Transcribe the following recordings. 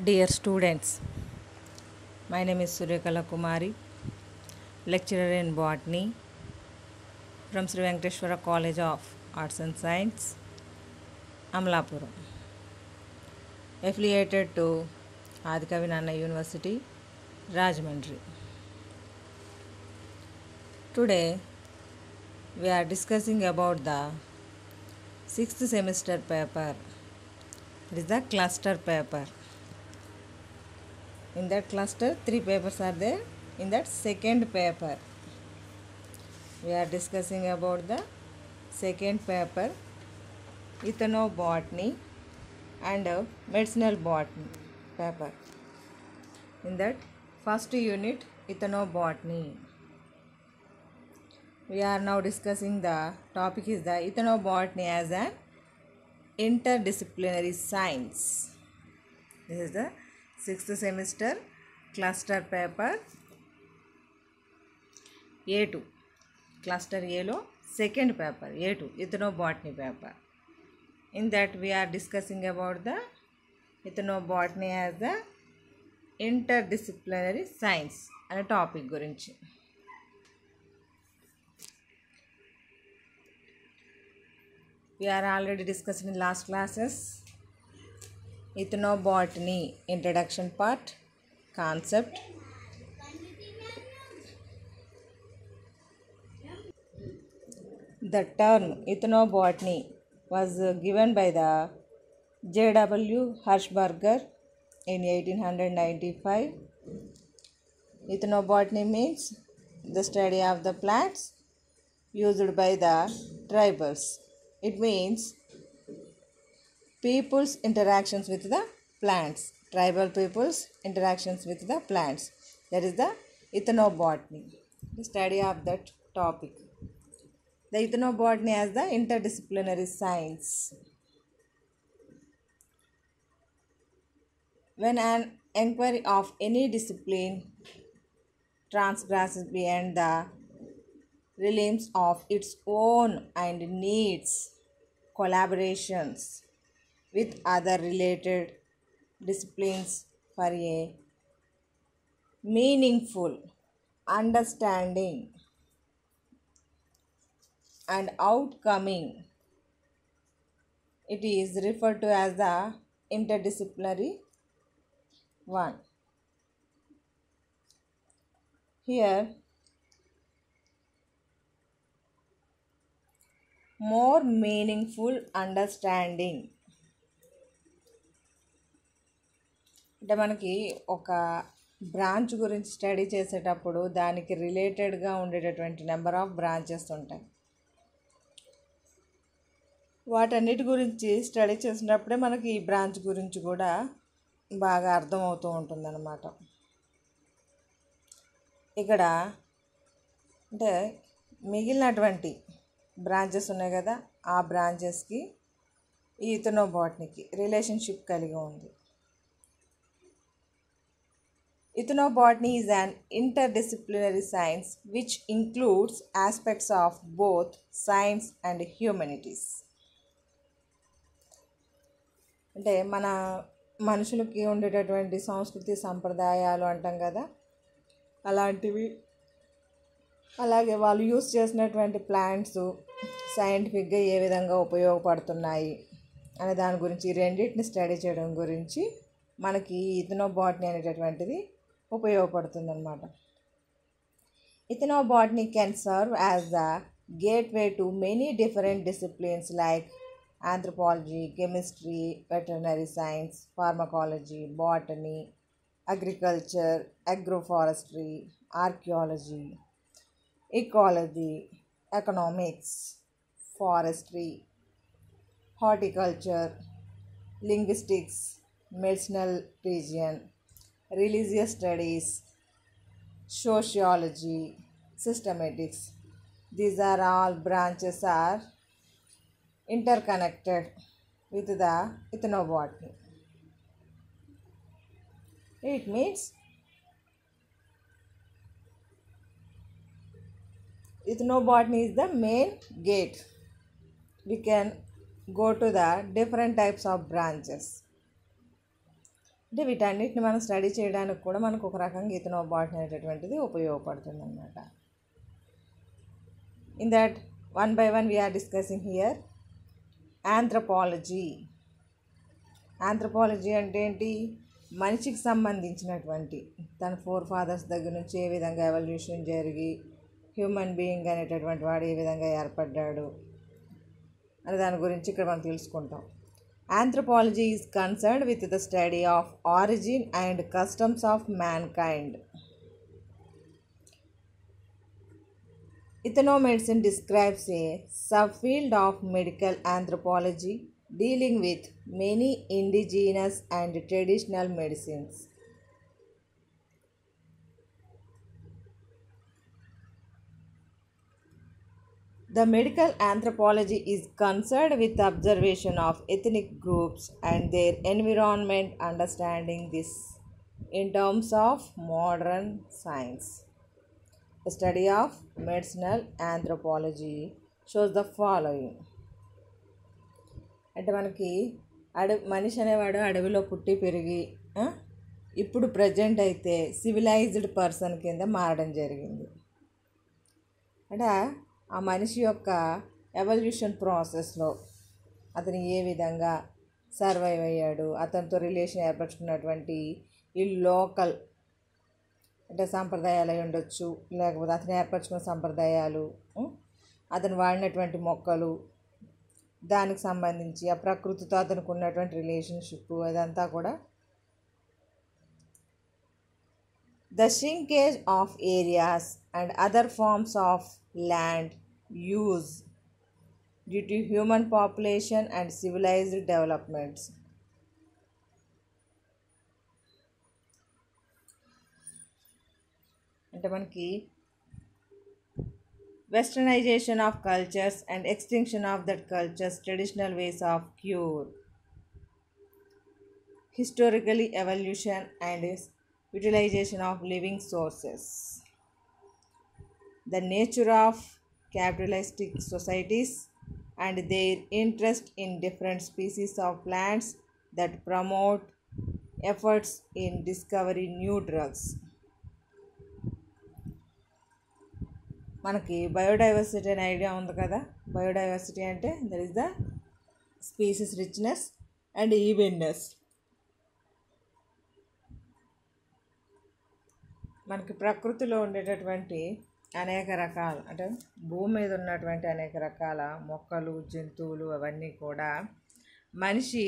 Dear students, my name is Suryakala Kumari, lecturer in botany from Sri Venkateshwara College of Arts and Science, Amlapuram, affiliated to Adikavi Nanna University, Rajahmundry. Today, we are discussing about the 6th semester paper. It is the cluster paper. In that cluster, 3 papers are there. In that second paper, we are discussing about the second paper, ethnobotany and medicinal botany paper. In that first unit, ethnobotany. We are now discussing the topic is the ethnobotany as an interdisciplinary science. This is the 6th semester cluster paper A2. Cluster A lo second paper A2 ethnobotany paper. In that we are discussing about the ethnobotany as the interdisciplinary science అనే topic గురించి. We are already discussing in last classes ethnobotany introduction part, concept, the term ethnobotany was given by the J.W. Hirschberger in 1895. Ethnobotany means the study of the plants used by the tribals. It means people's interactions with the plants, tribal people's interactions with the plants. That is the ethnobotany, the study of that topic. The ethnobotany as the interdisciplinary science. When an inquiry of any discipline transgresses beyond the realms of its own and needs collaborations with other related disciplines for a meaningful understanding and outcoming, it is referred to as the interdisciplinary one. Here, more meaningful understanding అంటే మనకి ఒక branch గురించి study చేసేటప్పుడు దానికి రిలేటెడ్గా ఉండేటటువంటి number of branches ఉంటాయి. వాటన్నిటి గురించి స్టడీ చేసినప్పుడే మనకి ఈ బ్రాంచ్ గురించి కూడా బాగా అర్థమవుతూ ఉంటుందన్నమాట. ఇక్కడ అంటే మిగిలినటువంటి బ్రాంచెస్ ఉన్నాయి కదా, ఆ బ్రాంచెస్కి ఈ ఇథనోబాటనీకి రిలేషన్షిప్ కలిగి ఉంది. Ethnobotany is an interdisciplinary science which includes aspects of both science and humanities. అంటే మన మనుషులకి ఉండేటటువంటి సంస్కృతి సంప్రదాయాలు అంటాం కదా, అలాంటివి, అలాగే వాళ్ళు యూస్ చేసినటువంటి ప్లాంట్స్ సైంటిఫిక్గా ఏ విధంగా ఉపయోగపడుతున్నాయి అనే దాని గురించి, రెండింటిని స్టడీ చేయడం గురించి మనకి ఇథనోబాటనీ అనేటటువంటిది ఉపయోగపడుతుందన్నమాట. Ethnobotany can serve as the gateway to many different disciplines like anthropology, chemistry, veterinary science, pharmacology, botany, agriculture, agroforestry, archaeology, ecology, economics, forestry, horticulture, linguistics, medicinal region, religious studies, sociology, systematics. These are all branches are interconnected with the ethnobotany. It means ethnobotany is the main gate. We can go to the different types of branches. అంటే వీటన్నిటిని మనం study చేయడానికి కూడా మనకు ఒక రకంగా ఇథనోబాట్నీ అనేటటువంటిది ఉపయోగపడుతుంది అన్నమాట. In that one by one we are discussing here anthropology. Anthropology అంటే ఏంటి? మనిషికి సంబంధించినటువంటి తన ఫోర్ ఫాదర్స్ దగ్గర నుంచి ఏ విధంగా ఎవల్యూషన్ జరిగి హ్యూమన్ బీయింగ్ అనేటటువంటి వాడు ఏ విధంగా ఏర్పడ్డాడు అని దాని గురించి ఇక్కడ మనం తెలుసుకుంటాం. Anthropology is concerned with the study of origin and customs of mankind. Ethnomedicine describes a subfield of medical anthropology dealing with many indigenous and traditional medicines. The medical anthropology is concerned with the observation of ethnic groups and their environment, understanding this in terms of modern science. The study of medicinal anthropology shows the following. అంటే మనకి మనిషి అనేవాడు అడవిలో పుట్టి పెరిగి ఇప్పుడు present అయితే civilised person కింద మారడం జరిగింది. అంటే ఆ మనిషి యొక్క ఎవల్యూషన్ ప్రాసెస్లో అతను ఏ విధంగా సర్వైవ్ అయ్యాడు, అతనితో రిలేషన్ ఏర్పరచుకున్నటువంటి ఈ లోకల్ అంటే సాంప్రదాయాలు అయి ఉండొచ్చు, లేకపోతే అతను ఏర్పరచుకున్న సంప్రదాయాలు, అతను వాడినటువంటి మొక్కలు, దానికి సంబంధించి ఆ ప్రకృతితో అతనికి ఉన్నటువంటి రిలేషన్షిప్ అదంతా కూడా the shrinkage of areas and other forms of land use due to human population and civilized developments. అంటే మనకి westernization of cultures and extinction of that culture's traditional ways of cure, historically evolution and utilization of living sources, the nature of capitalistic societies and their interest in different species of plants that promote efforts in discovering new drugs. మనకి biodiversity అనే idea ఉంది కదా. Biodiversity అంటే that is the species richness and evenness. మనకి ప్రకృతిలో ఉండేటటువంటి అనేక రకాల అంటే భూమి మీద ఉన్నటువంటి అనేక రకాల మొక్కలు, జంతువులు అవన్నీ కూడా మనిషి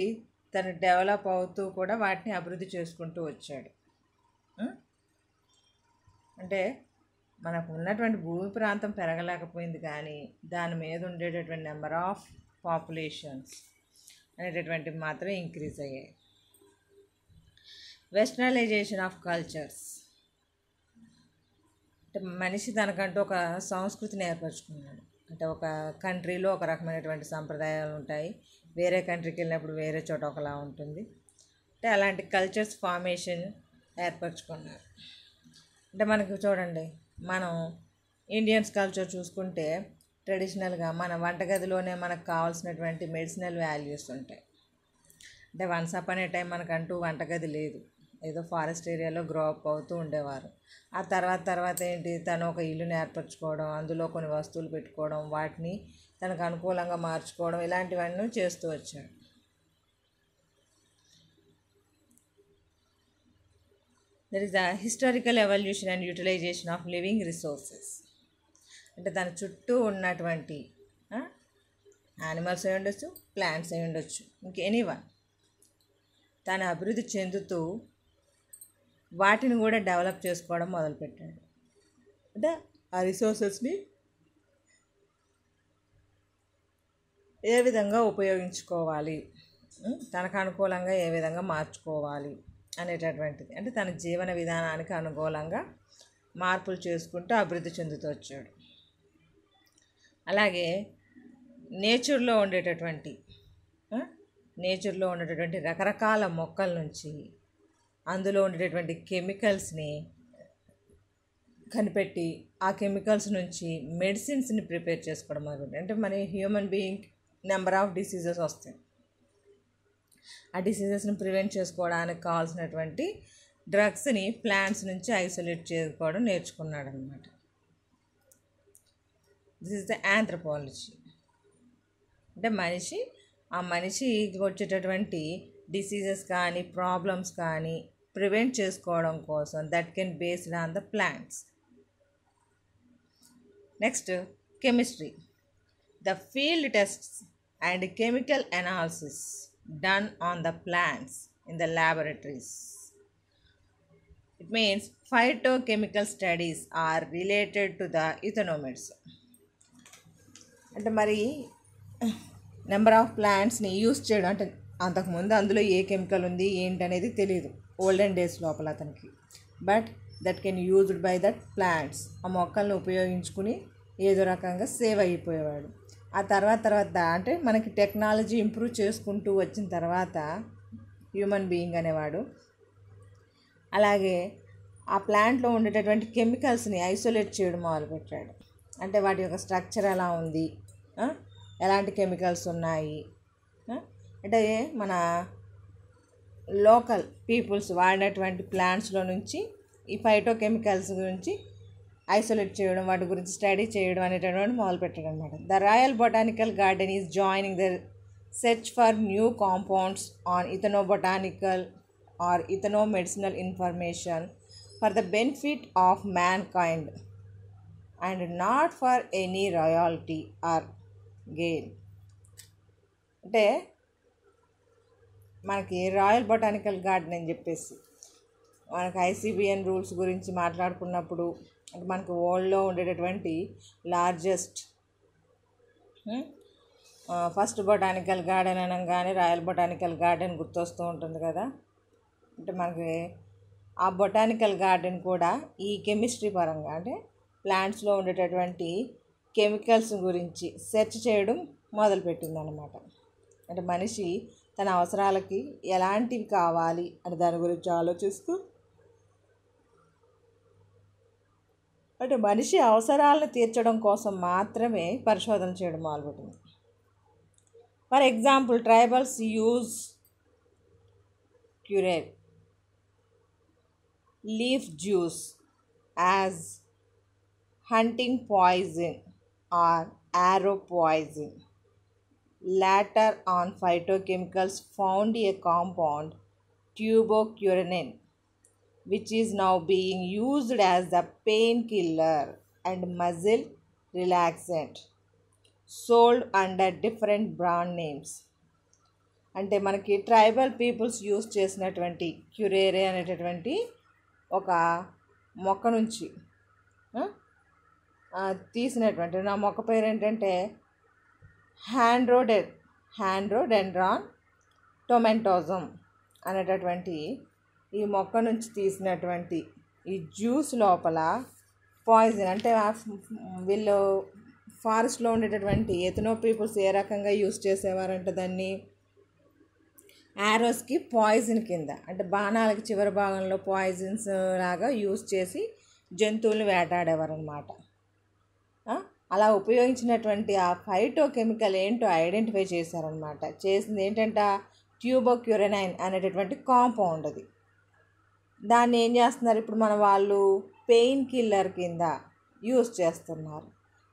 తను డెవలప్ అవుతూ కూడా వాటిని అభివృద్ధి చేసుకుంటూ వచ్చాడు. అంటే మనకు ఉన్నటువంటి భూమి ప్రాంతం పెరగలేకపోయింది, కానీ దాని మీద ఉండేటటువంటి నెంబర్ ఆఫ్ పాపులేషన్స్ అనేటటువంటివి మాత్రమే ఇంక్రీజ్ అయ్యాయి. వెస్టర్నలైజేషన్ ఆఫ్ కల్చర్స్ అంటే మనిషి తనకంటూ ఒక సంస్కృతిని ఏర్పరచుకున్నాడు. అంటే ఒక కంట్రీలో ఒక రకమైనటువంటి సంప్రదాయాలు ఉంటాయి, వేరే కంట్రీకి వెళ్ళినప్పుడు వేరే చోట ఒకలా ఉంటుంది. అంటే అలాంటి కల్చర్స్ ఫార్మేషన్ ఏర్పరచుకున్నారు. అంటే మనకు చూడండి, మనం ఇండియన్స్ కల్చర్ చూసుకుంటే ట్రెడిషనల్గా మన వంటగదిలోనే మనకు కావాల్సినటువంటి మెడిసినల్ వాల్యూస్ ఉంటాయి. అంటే వన్స్ అపాన్ ఏ టైం మనకంటూ వంటగది లేదు, ఏదో ఫారెస్ట్ ఏరియాలో గ్రో అప్ అవుతూ ఉండేవారు. ఆ తర్వాత ఏంటి, తను ఒక ఇల్లుని ఏర్పరచుకోవడం, అందులో కొన్ని వస్తువులు పెట్టుకోవడం, వాటిని తనకు అనుకూలంగా మార్చుకోవడం, ఇలాంటివన్నీ చేస్తూ వచ్చాడు. That is the historical evolution and utilisation of living resources. అంటే దాని చుట్టూ ఉన్నటువంటి యానిమల్స్ అయి ఉండొచ్చు, ప్లాంట్స్ అయి ఉండొచ్చు, ఇంకెనీవన్ తను అభివృద్ధి చెందుతూ వాటిని కూడా డెవలప్ చేసుకోవడం మొదలుపెట్టాడు. అంటే ఆ రిసోర్సెస్ని ఏ విధంగా ఉపయోగించుకోవాలి, తనకు అనుకూలంగా ఏ విధంగా మార్చుకోవాలి అనేటటువంటిది, అంటే తన జీవన విధానానికి అనుకూలంగా మార్పులు చేసుకుంటూ అభివృద్ధి చెందుతూ వచ్చాడు. అలాగే నేచర్లో ఉండేటటువంటి రకరకాల మొక్కల నుంచి అందులో ఉండేటటువంటి కెమికల్స్ని కనిపెట్టి ఆ కెమికల్స్ నుంచి మెడిసిన్స్ని ప్రిపేర్ చేసుకోవడం మొదలుపెట్టాడు. అంటే మన human being number of diseases వస్తాయి. ఆ డిసీజెస్ని ప్రివెంట్ చేసుకోవడానికి కావాల్సినటువంటి డ్రగ్స్ని ప్లాంట్స్ నుంచి ఐసోలేట్ చేసుకోవడం నేర్చుకున్నాడు అనమాట. This is the anthropology. అంటే ఆ మనిషికి వచ్చేటటువంటి డిసీజెస్ కానీ ప్రాబ్లమ్స్ కానీ ప్రివెంట్ చేసుకోవడం కోసం that can based on the plants. Next chemistry. The field tests and chemical analysis done on the plants in the laboratories. It means phytochemical studies are related to the ethanomates. అంటే మరి number of ప్లాంట్స్ని use చేయడం, అంటే అంతకుముందు అందులో ఏ chemical ఉంది ఏంటి అనేది తెలియదు ఓల్డెన్ డేస్ లోపల అతనికి. But that can used by that plants. ఆ మొక్కల్ని ఉపయోగించుకుని ఏదో రకంగా సేవ్ అయిపోయేవాడు. ఆ తర్వాత అంటే మనకి టెక్నాలజీ ఇంప్రూవ్ చేసుకుంటూ వచ్చిన తర్వాత హ్యూమన్ బీయింగ్ అనేవాడు అలాగే ఆ ప్లాంట్లో ఉండేటటువంటి కెమికల్స్ని ఐసోలేట్ చేయడం మొదలుపెట్టాడు. అంటే వాటి యొక్క స్ట్రక్చర్ ఎలా ఉంది, ఎలాంటి కెమికల్స్ ఉన్నాయి, అంటే మన లోకల్ పీపుల్స్ వాడినటువంటి ప్లాంట్స్లో నుంచి ఈ ఫైటోకెమికల్స్ గురించి ఐసోలేట్ చేయడం, వాటి గురించి స్టడీ చేయడం అనేటటువంటి మొదలుపెట్టాడు అనమాట. The royal botanical garden is joining the search for new compounds on ethnobotanical or ethnomedicinal information for the benefit of mankind and not for any royalty or gain. అంటే మనకి royal botanical garden అని చెప్పేసి మనకి ఐసిబిఎన్ rules గురించి మాట్లాడుకున్నప్పుడు అంటే మనకు వరల్డ్లో ఉండేటటువంటి లార్జెస్ట్ ఫస్ట్ బొటానికల్ గార్డెన్ అనగానే రాయల్ బొటానికల్ గార్డెన్ గుర్తొస్తూ ఉంటుంది కదా. అంటే మనకి ఆ బొటానికల్ గార్డెన్ కూడా ఈ కెమిస్ట్రీ పరంగా అంటే ప్లాంట్స్లో ఉండేటటువంటి కెమికల్స్ గురించి సెర్చ్ చేయడం మొదలుపెట్టిందనమాట. అంటే మనిషి తన అవసరాలకి ఎలాంటివి కావాలి అని దాని గురించి ఆలోచిస్తూ అంటే మనిషి అవసరాలను తీర్చడం కోసం మాత్రమే పరిశోధన చేయడం మొదలుపెట్టింది. For example tribals use curare leaf juice as hunting poison or arrow poison. Later on, phytochemicals found a compound, tuberculin, which is now being used as the painkiller and muscle relaxant, sold under different brand names. అంటే మనకి tribal peoples use చేసినటువంటి క్యురేరే అనేటటువంటి ఒక మొక్క నుంచి తీసినటువంటి నా మొక్క పేరు ఏంటంటే హ్యాండ్రోడెండ్రాన్ టొమెంటోజమ్ అనేటటువంటి ఈ మొక్క నుంచి తీసినటువంటి ఈ జ్యూస్ లోపల పాయిజన్ అంటే వీళ్ళు ఫారెస్ట్లో ఉండేటటువంటి ఎథనో పీపుల్స్ ఏ రకంగా యూజ్ చేసేవారంటే దాన్ని యారోస్కి పాయిజన్ కింద అంటే బాణాలకి చివరి భాగంలో పాయిజన్స్ లాగా యూజ్ చేసి జంతువులను వేటాడేవారు అనమాట. అలా ఉపయోగించినటువంటి ఆ ఫైటోకెమికల్ ఏంటో ఐడెంటిఫై చేశారనమాట. చేసింది ఏంటంటే ట్యూబోక్యురెనైన్ అనేటటువంటి కాంపౌండ్. అది దాన్ని ఏం చేస్తున్నారు ఇప్పుడు మన వాళ్ళు పెయిన్ కిల్లర్ కింద యూజ్ చేస్తున్నారు.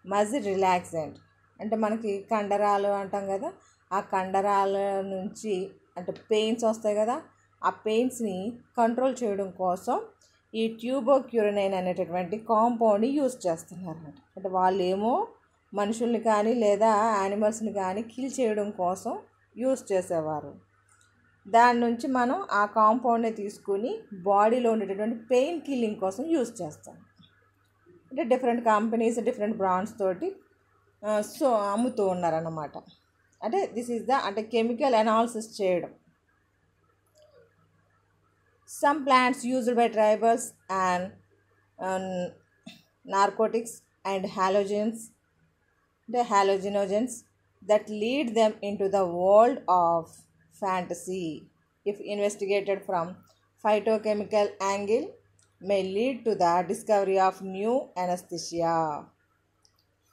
మజిల్ రిలాక్సెంట్ అంటే మనకి కండరాలు అంటాం కదా, ఆ కండరాల నుంచి అంటే పెయిన్స్ వస్తాయి కదా, ఆ పెయిన్స్ని కంట్రోల్ చేయడం కోసం ఈ ట్యూబోక్యురెనైన్ అనేటటువంటి కాంపౌండ్ని యూజ్ చేస్తున్నారు. అంటే వాళ్ళు ఏమో మనుషుల్ని కానీ లేదా యానిమల్స్ని కానీ కిల్ చేయడం కోసం యూజ్ చేసేవారు. దాని నుంచి మనం ఆ కాంపౌండ్ని తీసుకుని బాడీలో ఉండేటటువంటి పెయిన్ కిల్లింగ్ కోసం యూజ్ చేస్తాం. అంటే డిఫరెంట్ కంపెనీస్ డిఫరెంట్ బ్రాండ్స్ తోటి అమ్ముతూ ఉన్నారన్నమాట. అంటే దిస్ ఈజ్ ద అంటే కెమికల్ అనాలిసిస్ చేయడం. Some plants used by tribals and narcotics and hallucinogens that lead them into the world of fantasy, if investigated from phytochemical angle, may lead to the discovery of new anesthesia.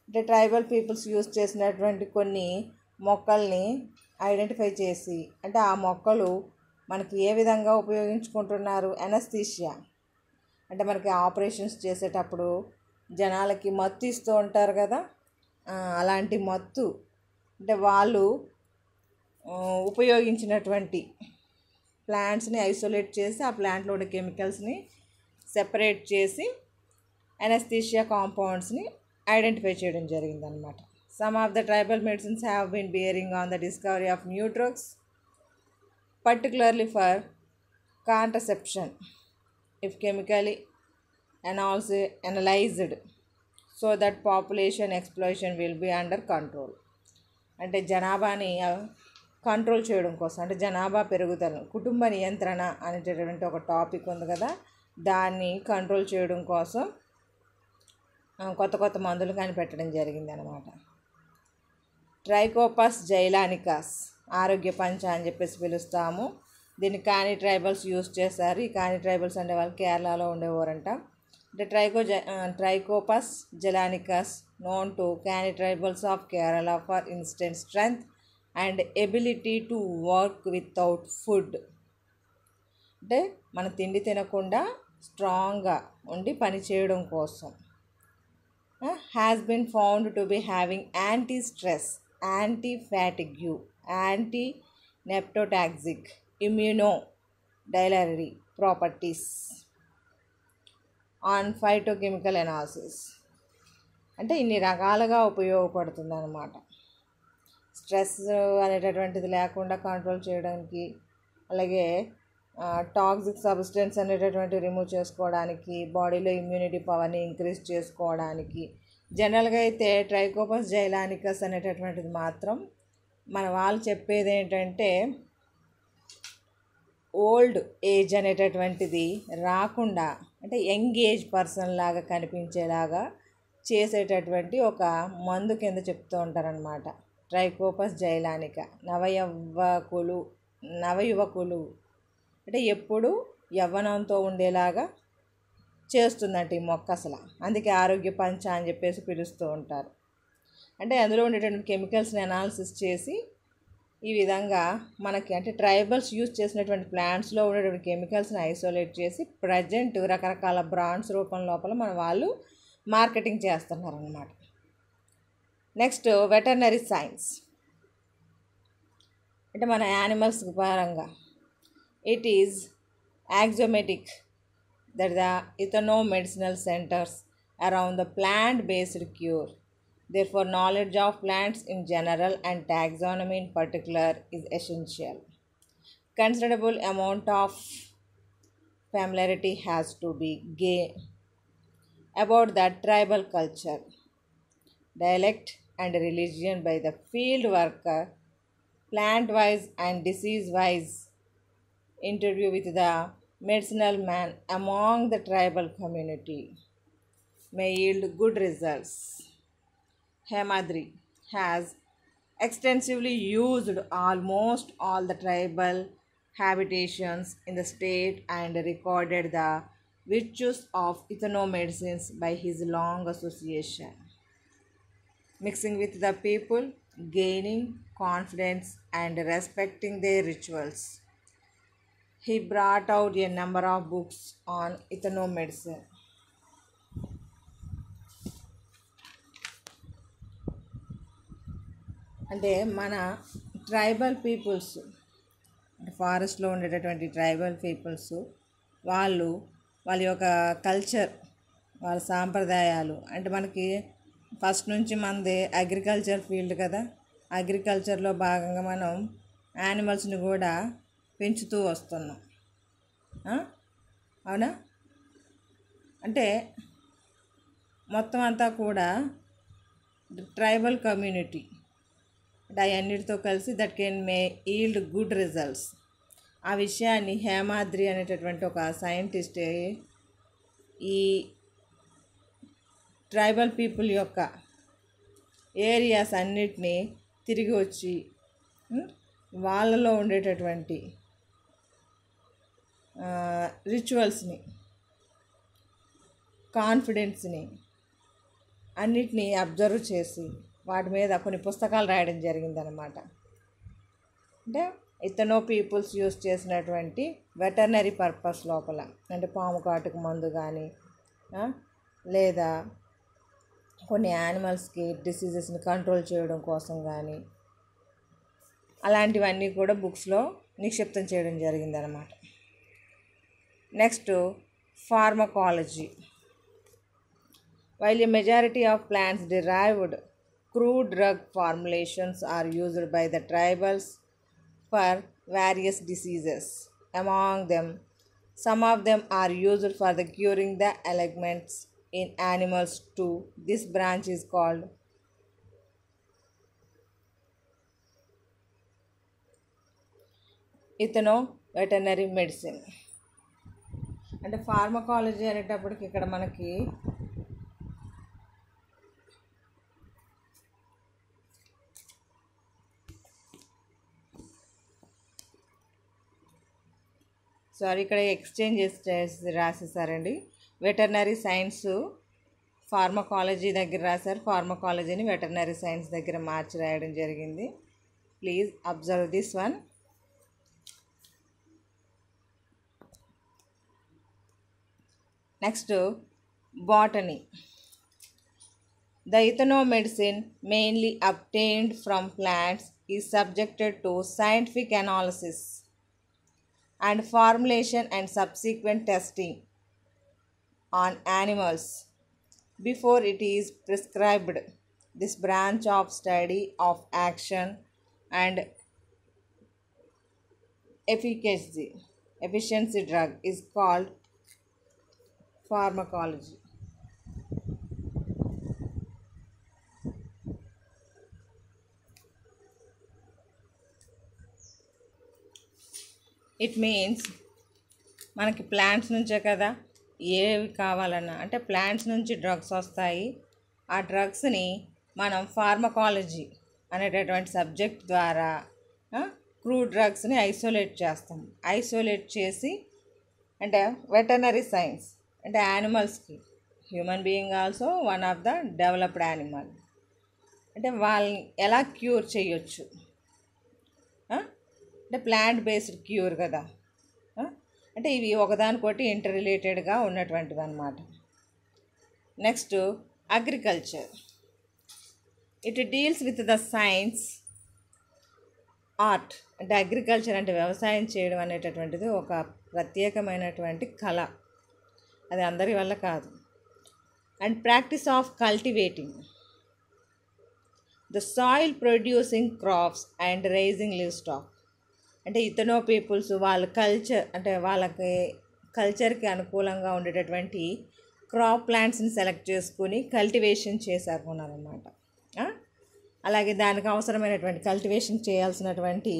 The tribal peoples use చేసినటువంటి కొన్ని మొక్కల్ని identify చేసి, అంటే ఆ మొక్కలు మనకి ఏ విధంగా ఉపయోగించుకుంటున్నారు. ఎనస్థీషియా అంటే మనకి ఆపరేషన్స్ చేసేటప్పుడు జనాలకి మత్తు ఇస్తూ ఉంటారు కదా, అలాంటి మత్తు అంటే వాళ్ళు ఉపయోగించినటువంటి ప్లాంట్స్ని ఐసోలేట్ చేసి ఆ ప్లాంట్లో ఉండే కెమికల్స్ని సెపరేట్ చేసి ఎనస్థీషియా కాంపౌండ్స్ని ఐడెంటిఫై చేయడం జరిగిందనమాట. Some of the tribal medicines have been bearing on the discovery of new drugs, particularly for contraception, if chemically analyzed, so that population explosion will be under control. అంటే జనాభాని control చేయడం కోసం, అంటే జనాభా పెరుగుదల, కుటుంబ నియంత్రణ అనేటటువంటి ఒక టాపిక్ ఉంది కదా, దాన్ని కంట్రోల్ చేయడం కోసం కొత్త కొత్త మందులు కనిపెట్టడం జరిగింది అనమాట. ట్రైకోపస్ జైలానికాస్ ఆరోగ్య పంచ అని చెప్పేసి పిలుస్తాము. దీన్ని కాని ట్రైబల్స్ యూజ్ చేశారు. ఈ కాని ట్రైబల్స్ అంటే వాళ్ళు కేరళలో ఉండేవారంట. అంటే trichopus zeylanicus known to Kani tribals of Kerala for instant strength and ability to work without food. అంటే మన తిండి తినకుండా స్ట్రాంగ్గా ఉండి పని చేయడం కోసం. Has been found to be having anti stress, anti fatigue, anti nephrotoxic, immunodylatory properties on phytochemical analysis. అంటే ఇన్ని రకాలుగా ఉపయోగపడుతుంది అన్నమాట. స్ట్రెస్ అనేటటువంటిది లేకుండా కంట్రోల్ చేయడానికి, అలాగే టాక్సిక్ సబ్స్టెన్స్ అనేటటువంటి రిమూవ్ చేసుకోవడానికి, బాడీలో ఇమ్యూనిటీ పవర్ని ఇంక్రీజ్ చేసుకోవడానికి. జనరల్గా అయితే ట్రైకోపస్ జైలానికస్ అనేటటువంటిది మాత్రం మన వాళ్ళు చెప్పేది ఏంటంటే ఓల్డ్ ఏజ్ అనేటటువంటిది రాకుండా, అంటే యంగ్ ఏజ్ పర్సన్ లాగా కనిపించేలాగా చేసేటటువంటి ఒక మందు కింద చెప్తూ ఉంటారనమాట. ట్రైకోపస్ జైలానిక నవయువకులు అంటే ఎప్పుడు యవ్వనంతో ఉండేలాగా చేస్తుందంట ఈ మొక్క అసలు. అందుకే ఆరోగ్య పంచ అని చెప్పేసి పిలుస్తూ ఉంటారు. అంటే అందులో ఉండేటువంటి కెమికల్స్ని అనాలిసిస్ చేసి ఈ విధంగా మనకి, అంటే ట్రైబల్స్ యూజ్ చేసినటువంటి ప్లాంట్స్లో ఉండేటువంటి కెమికల్స్ని ఐసోలేట్ చేసి ప్రజెంట్ రకరకాల బ్రాండ్స్ రూపం లోపల మన వాళ్ళు మార్కెటింగ్ చేస్తున్నారన్నమాట. నెక్స్ట్ వెటర్నరీ సైన్స్, అంటే మన యానిమల్స్ పరంగా it is axiomatic that the ethnomedicinal centers around the plant-based cure. Therefore, knowledge of plants in general and taxonomy in particular is essential. Considerable amount of familiarity has to be gained about the tribal culture, dialect and religion by the field worker, plant-wise and disease-wise interview with the medicinal man among the tribal community may yield good results. Hemadri has extensively used almost all the tribal habitations in the state and recorded the virtues of ethnomedicines by his long association, mixing with the people, gaining confidence and respecting their rituals. He brought out a number of books on ethnomedicine. అంటే మన tribal peoples, ఫారెస్ట్లో ఉండేటటువంటి tribal peoples వాళ్ళ యొక్క culture, వాళ్ళ సాంప్రదాయాలు, అంటే మనకి ఫస్ట్ నుంచి మనది అగ్రికల్చర్ ఫీల్డ్ కదా, అగ్రికల్చర్లో భాగంగా మనం యానిమల్స్ని కూడా పెంచుతూ వస్తున్నాం. అవునా? అంటే మొత్తం అంతా కూడా ట్రైబల్ కమ్యూనిటీ, అంటే అవన్నిటితో కలిసి that can May yield good results. ఆ విషయాన్ని హేమాద్రి అనేటటువంటి ఒక సైంటిస్ట్ ఈ ట్రైబల్ పీపుల్ యొక్క ఏరియాస్ అన్నిటినీ తిరిగి వచ్చి వాళ్ళలో ఉండేటటువంటి రిచువల్స్ని, కాన్ఫిడెన్స్ని అన్నిటినీ అబ్జర్వ్ చేసి వాటి మీద కొన్ని పుస్తకాలు రాయడం జరిగిందనమాట. అంటే ఇథనో పీపుల్స్ యూస్ చేసినటువంటి వెటర్నరీ పర్పస్ లోపల, అంటే పాము కాటుకు మందు కానీ లేదా కొన్ని యానిమల్స్కి డిసీజెస్ని కంట్రోల్ చేయడం కోసం కానీ అలాంటివన్నీ కూడా బుక్స్లో నిక్షిప్తం చేయడం జరిగిందనమాట. Next pharmacology. While a majority of plants derived crude drug formulations are used by the tribals for various diseases. Among them, some of them are used for the curing the ailments in animals too. This branch is called veterinary medicine. అంటే pharmacology అనేటప్పటికి ఇక్కడ మనకి ఇక్కడ exchange చేసి రాసేసారండి. Veterinary science pharmacology దగ్గర రాశారు, ఫార్మకాలజీని veterinary science దగ్గర మార్చి రాయడం జరిగింది. Please observe this one. Next botany. The ethnomedicine mainly obtained from plants is subjected to scientific analysis and formulation and subsequent testing on animals before it is prescribed. This branch of study of action and efficiency drug is called pharmacology. It means మనకి plants నుంచే కదా ఏవి కావాలన్నా, అంటే plants నుంచి drugs వస్తాయి. ఆ డ్రగ్స్ని మనం ఫార్మకాలజీ అనేటటువంటి సబ్జెక్ట్ ద్వారా క్రూడ్ డ్రగ్స్ని ఐసోలేట్ చేస్తాం. ఐసోలేట్ చేసి, అంటే వెటర్నరీ సైన్స్ అంటే యానిమల్స్కి, human being also one of the developed animal, అంటే వాళ్ళని ఎలా క్యూర్ చేయొచ్చు, అంటే ప్లాంట్ బేస్డ్ క్యూర్ కదా, అంటే ఇవి ఒకదానికొకటి ఇంటర్ రిలేటెడ్గా ఉన్నటువంటివి అన్నమాట. Next agriculture. It deals with the science art. అంటే అగ్రికల్చర్ అంటే వ్యవసాయం చేయడం అనేటటువంటిది ఒక ప్రత్యేకమైనటువంటి కళ, అది అందరి వల్ల కాదు. And practice of cultivating the soil producing crops and raising livestock. అంటే ఇథనో పీపుల్స్ వాళ్ళ కల్చర్, అంటే వాళ్ళకి కల్చర్కి అనుకూలంగా ఉండేటటువంటి క్రాప్ ప్లాంట్స్ని సెలెక్ట్ చేసుకుని కల్టివేషన్ చేశారన్నమాట. అలాగే దానికి అవసరమైనటువంటి కల్టివేషన్ చేయాల్సినటువంటి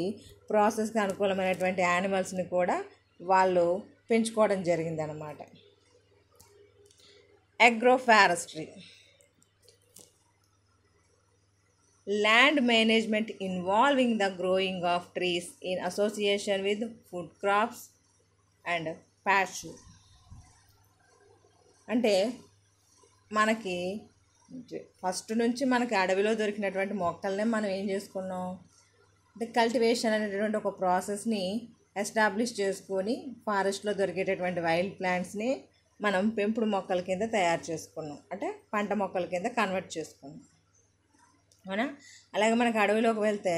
ప్రాసెస్కి అనుకూలమైనటువంటి యానిమల్స్ని కూడా వాళ్ళు పెంచుకోవడం జరిగిందనమాట. Agroforestry. Land management involving the growing of trees in association with food crops and pasture. అంటే మనకి ఫస్ట్ నుంచి మనకి అడవిలో దొరికినటువంటి మొక్కలనే మనం ఏం చేసుకున్నాం, అంటే కల్టివేషన్ అనేటటువంటి ఒక ప్రాసెస్ని ఎస్టాబ్లిష్ చేసుకొని ఫారెస్ట్లో దొరికేటటువంటి వైల్డ్ ప్లాంట్స్ని మనం పెంపుడు మొక్కల కింద తయారు చేసుకున్నాం, అంటే పంట మొక్కల కింద కన్వర్ట్ చేసుకున్నాం, అవునా. అలాగే మనకు అడవిలోకి వెళ్తే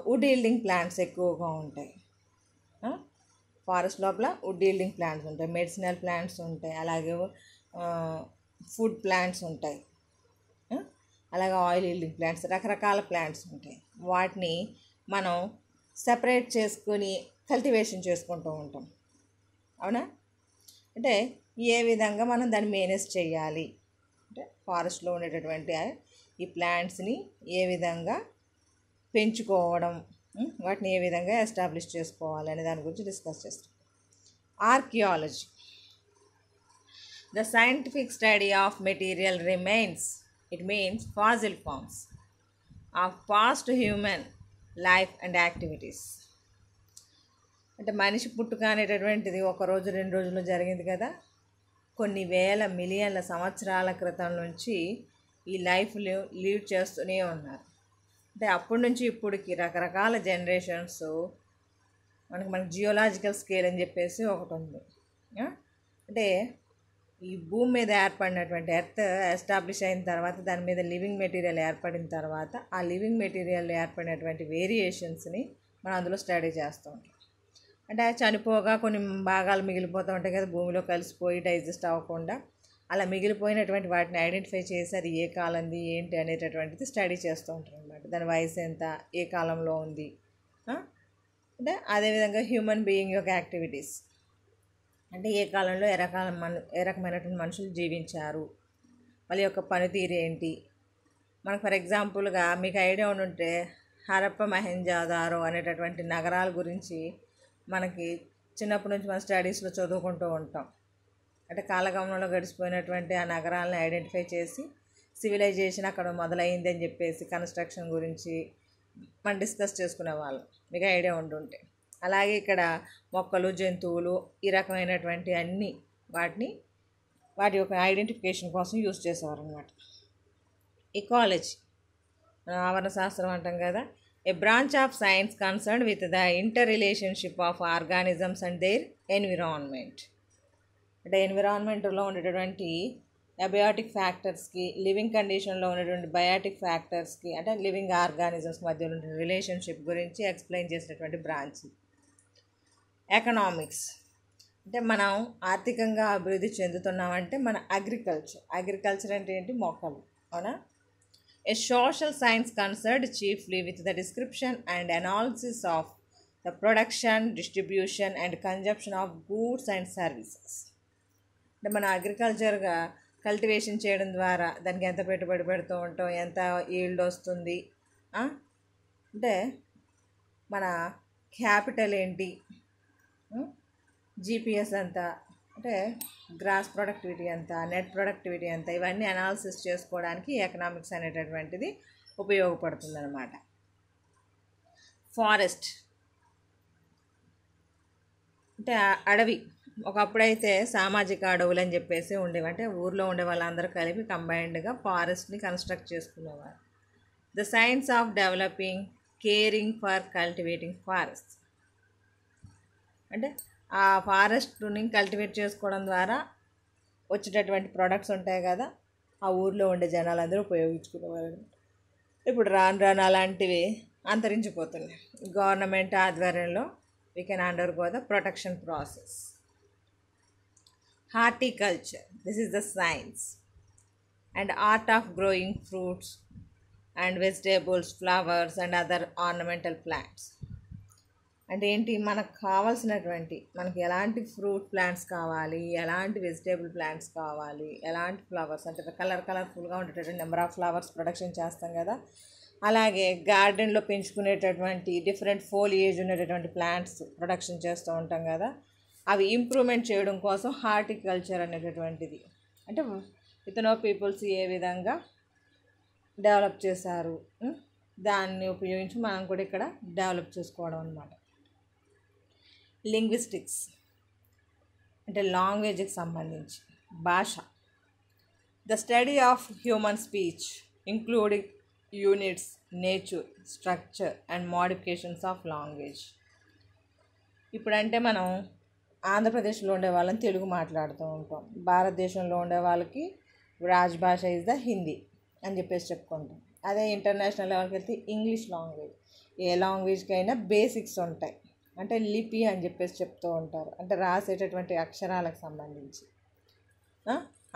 వుడ్ ఈల్డింగ్ ప్లాంట్స్ ఎక్కువగా ఉంటాయి. ఫారెస్ట్ లోపల వుడ్ ఈల్డింగ్ ప్లాంట్స్ ఉంటాయి, మెడిసినల్ ప్లాంట్స్ ఉంటాయి, అలాగే ఫుడ్ ప్లాంట్స్ ఉంటాయి, అలాగే ఆయిల్ ఈల్డింగ్ ప్లాంట్స్, రకరకాల ప్లాంట్స్ ఉంటాయి. వాటిని మనం సెపరేట్ చేసుకొని కల్టివేషన్ చేసుకుంటూ ఉంటాం, అవునా. అంటే ఏ విధంగా మనం దాన్ని మేనేజ్ చేయాలి, అంటే ఫారెస్ట్లో ఉండేటటువంటి ఈ ప్లాంట్స్ని ఏ విధంగా పెంచుకోవడం, వాటిని ఏ విధంగా ఎస్టాబ్లిష్ చేసుకోవాలి అనే దాని గురించి డిస్కస్ చేస్తాం. Archaeology. The scientific study of material remains, it means fossil forms of past human life and activities. అంటే మనిషి పుట్టుక అనేటటువంటిది ఒకరోజు 2 రోజుల్లో జరిగింది కదా, కొన్ని వేల మిలియన్ల సంవత్సరాల క్రితం నుంచి ఈ లైఫ్ లీడ్ చేస్తూనే ఉన్నారు. అంటే అప్పటి నుంచి ఇప్పటికి రకరకాల జనరేషన్స్ మనకి జియోలాజికల్ స్కేల్ అని చెప్పేసి ఒకటి ఉంది. అంటే ఈ భూమి మీద ఏర్పడినటువంటి ఎర్త్ ఎస్టాబ్లిష్ అయిన తర్వాత దాని మీద లివింగ్ మెటీరియల్ ఏర్పడిన తర్వాత ఆ లివింగ్ మెటీరియల్ ఏర్పడినటువంటి వేరియేషన్స్ని మనం అందులో స్టడీ చేస్తూ ఉంటాం. అంటే చనిపోగా కొన్ని భాగాలు మిగిలిపోతూ ఉంటాయి కదా, భూమిలో కలిసిపోయి డైజెస్ట్ అవ్వకుండా. అలా మిగిలిపోయినటువంటి వాటిని ఐడెంటిఫై చేసి అది ఏ కాలంది ఏంటి అనేటటువంటిది స్టడీ చేస్తూ ఉంటారు అనమాట. దాని వయసు ఎంత, ఏ కాలంలో ఉంది. అంటే అదేవిధంగా హ్యూమన్ బీయింగ్ యొక్క యాక్టివిటీస్, అంటే ఏ కాలంలో ఏ రకమైనటువంటి మనుషులు జీవించారు, వాళ్ళ యొక్క పనితీరు ఏంటి. మనకు ఫర్ ఎగ్జాంపుల్గా మీకు ఐడియా ఉంటే హరప్ప మొహంజోదారో అనేటటువంటి నగరాల గురించి మనకి చిన్నప్పటి నుంచి మన స్టడీస్లో చదువుకుంటూ ఉంటాం. అంటే కాలగమనంలో గడిచిపోయినటువంటి ఆ నగరాలను ఐడెంటిఫై చేసి సివిలైజేషన్ అక్కడ మొదలైంది అని చెప్పేసి కన్స్ట్రక్షన్ గురించి మనం డిస్కస్ చేసుకునేవాళ్ళం, మీకు ఐడియా ఉంటుంటే. అలాగే ఇక్కడ మొక్కలు, జంతువులు, ఈ రకమైనటువంటి అన్ని వాటి యొక్క ఐడెంటిఫికేషన్ కోసం యూజ్ చేసేవారు అనమాట. ఇకాలజీ, ఆవరణ శాస్త్రం అంటాం కదా, a branch of science concern with the interrelationship of organisms and their environment. అంటే ఎన్విరాన్మెంట్లో ఉండేటటువంటి అబయాటిక్ ఫ్యాక్టర్స్కి, లివింగ్ కండిషన్లో ఉన్నటువంటి బయాటిక్ ఫ్యాక్టర్స్కి, అంటే లివింగ్ ఆర్గానిజమ్స్ మధ్య ఉన్న రిలేషన్షిప్ గురించి ఎక్స్ప్లెయిన్ చేసినటువంటి బ్రాంచ్. ఎకనామిక్స్, అంటే మనం ఆర్థికంగా అభివృద్ధి చెందుతున్నామంటే మన అగ్రికల్చర్ అంటే ఏంటి, మొక్కలు, అవునా. A social science concerned chiefly with the description and analysis of the production, distribution and consumption of goods and services. అంటే మనం అగ్రికల్చర్గా కల్టివేషన్ చేయడం ద్వారా దానికి ఎంత పెట్టుబడి పెడుతూ ఉంటాం, ఎంత ఈల్డ్ వస్తుంది, అంటే మన క్యాపిటల్ ఏంటి, జీపీఎస్ ఎంత, అంటే గ్రాస్ ప్రొడక్టివిటీ ఎంత, నెట్ ప్రొడక్టివిటీ ఎంత, ఇవన్నీ అనాలిసిస్ చేసుకోవడానికి ఎకనామిక్స్ అనేటటువంటిది ఉపయోగపడుతుంది అన్నమాట. ఫారెస్ట్ అంటే అడవి. ఒకప్పుడైతే సామాజిక అడవులు అని చెప్పేసి ఉండేవి, అంటే ఊర్లో ఉండే వాళ్ళందరూ కలిపి కంబైన్డ్గా ఫారెస్ట్ని కన్స్ట్రక్ట్ చేసుకునేవారు. The science of developing, caring for cultivating forest, అంటే ఆ ఫారెస్ట్ని కల్టివేట్ చేసుకోవడం ద్వారా వచ్చేటటువంటి ప్రొడక్ట్స్ ఉంటాయి కదా, ఆ ఊర్లో ఉండే జనాలందరూ ఉపయోగించుకునేవారు. ఇప్పుడు రాను అలాంటివి అంతరించిపోతున్నాయి. గవర్నమెంట్ ఆధ్వర్యంలో we can undergo the protection process. Horticulture, this is the science and art of growing fruits and vegetables, flowers and other ornamental plants. అంటే ఏంటి, మనకు కావాల్సినటువంటి, మనకి ఎలాంటి ఫ్రూట్ ప్లాంట్స్ కావాలి, ఎలాంటి వెజిటేబుల్ ప్లాంట్స్ కావాలి, ఎలాంటి ఫ్లవర్స్, అంటే కలర్ఫుల్గా ఉండేటటువంటి నెంబర్ ఆఫ్ ఫ్లవర్స్ ప్రొడక్షన్ చేస్తాం కదా, అలాగే గార్డెన్లో పెంచుకునేటటువంటి డిఫరెంట్ ఫోలియేజ్ ఉండేటటువంటి ప్లాంట్స్ ప్రొడక్షన్ చేస్తూ ఉంటాం కదా, అవి ఇంప్రూవ్మెంట్ చేయడం కోసం హార్టికల్చర్ అనేటటువంటిది, అంటే ఇతనో పీపుల్స్ ఏ విధంగా డెవలప్ చేశారు, దాన్ని ఉపయోగించి మనం కూడా ఇక్కడ డెవలప్ చేసుకోవడం అన్నమాట. లింగ్విస్టిక్స్, అంటే లాంగ్వేజ్కి సంబంధించి భాష. The study of human speech including units, nature, structure and modifications of language. ఇప్పుడంటే మనం ఆంధ్రప్రదేశ్లో ఉండే వాళ్ళని తెలుగు మాట్లాడుతూ ఉంటాం, భారతదేశంలో ఉండే వాళ్ళకి రాజ్భాష ఇస్ ద హిందీ అని చెప్పేసి చెప్పుకుంటాం. అదే ఇంటర్నేషనల్ లెవెల్కి వెళ్తే ఇంగ్లీష్ లాంగ్వేజ్. ఏ లాంగ్వేజ్కి అయినా బేసిక్స్ ఉంటాయి, అంటే లిపి అని చెప్పేసి చెప్తూ ఉంటారు, అంటే రాసేటటువంటి అక్షరాలకు సంబంధించి.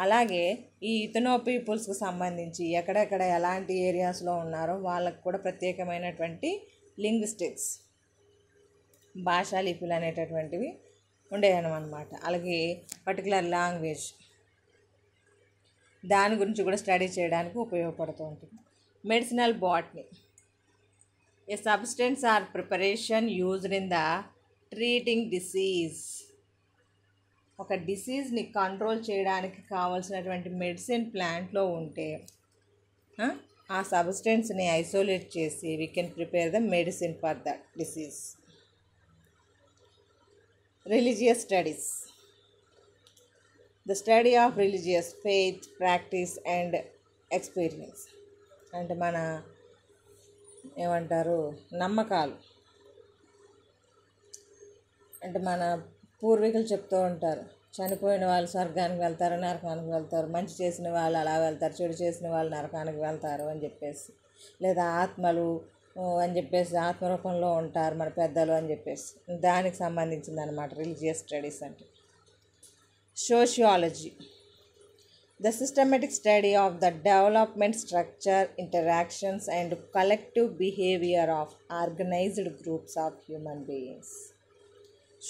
అలాగే ఈ ఇథనో పీపుల్స్కి సంబంధించి ఎక్కడెక్కడ ఎలాంటి ఏరియాస్లో ఉన్నారో వాళ్ళకు కూడా ప్రత్యేకమైనటువంటి లింగ్విస్టిక్స్, భాషా లిపులు అనేటటువంటివి ఉండేవన్నమాట. అలాగే పర్టికులర్ లాంగ్వేజ్, దాని గురించి కూడా స్టడీ చేయడానికి ఉపయోగపడుతూ ఉంటుంది. Medicinal botany, a substance or preparation used in the treating disease. ఒక డిసీజ్ని కంట్రోల్ చేయడానికి కావాల్సినటువంటి మెడిసిన్ ప్లాంట్లో ఉంటే ఆ సబ్స్టెన్స్ని ఐసోలేట్ చేసి we can prepare the medicine for that disease. Religious studies, the study of religious faith, practice and experience. అంటే మన ఏమంటారు, నమ్మకాలు. అంటే మన పూర్వీకులు చెప్తూ ఉంటారు, చనిపోయిన వాళ్ళు స్వర్గానికి వెళ్తారు, నరకానికి వెళ్తారు, మంచి చేసిన వాళ్ళు అలా వెళ్తారు, చెడు చేసిన వాళ్ళు నరకానికి వెళ్తారు అని చెప్పేసి, లేదా ఆత్మలు అని చెప్పేసి ఆత్మరూపంలో ఉంటారు మన పెద్దలు అని చెప్పేసి, దానికి సంబంధించింది అనమాట రిలీజియస్ స్టడీస్ అంటే. Sociology, the systematic study of the development, structure, interactions and collective behavior of organized groups of human beings.